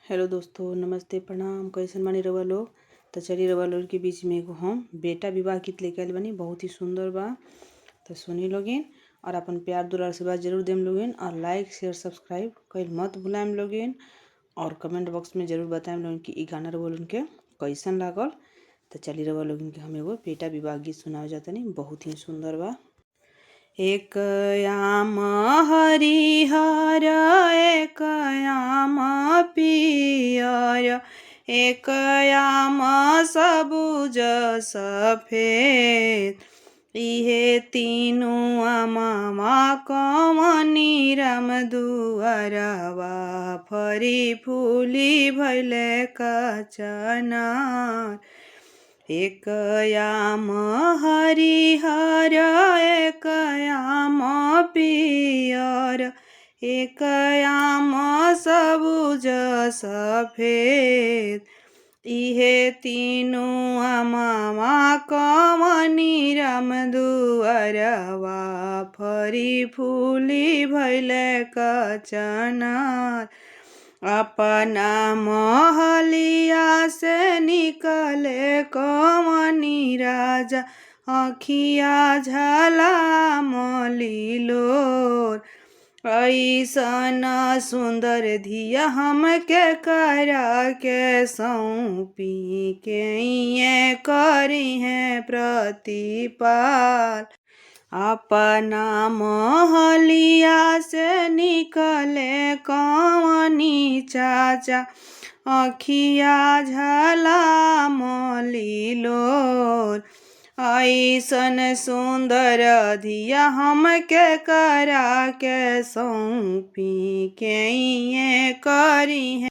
Hello दोस्तों, नमस्ते प्रणाम। कैसन बानी रउआ लोग? तो चलिए रउआ लोग के बीच में एगो हम बेटा विवाह गीत लेके आइल बानी। बहुत ही सुंदर बा, तो सुनी लोगिन और अपन प्यार दुलार आशीर्वाद जरूर देम लोगिन। और लाइक शेयर सब्सक्राइब कइल मत भुलाएम लोगिन। और कमेंट बॉक्स में जरूर बताएम लोगिन कि ई गाना रउआ लोगन के कैसन लागल। तो चलिए रउआ लोगन के हम एगो बेटा विवाह गीत सुनावे जातनी। बहुत ही सुंदर बा। एक याम हरिहर एक याम पियर, एक याम सबुज सफेद, इहे तीनू आमा कमनी राम दुआरवा फरी फूली भैले कचनार। एक याम हरिहर एक याम पियर, एक याम सबुज सफेद, इहे तीनू आमा कमनी राम दुआरवा फरी फूली भैले कचनार। अपना महलिया से निकले कमनी राजा, अखिया झलमलीलोर, ऐसन सुंदर धिया हमके करा के सौंपी के ये करी है प्रतिपाल। अपना महलिया से निकले कमनी चाचा, अखिया झलमलीलोर, ऐसन सुंदर धिया हमके करा के सौंपी के ये करी है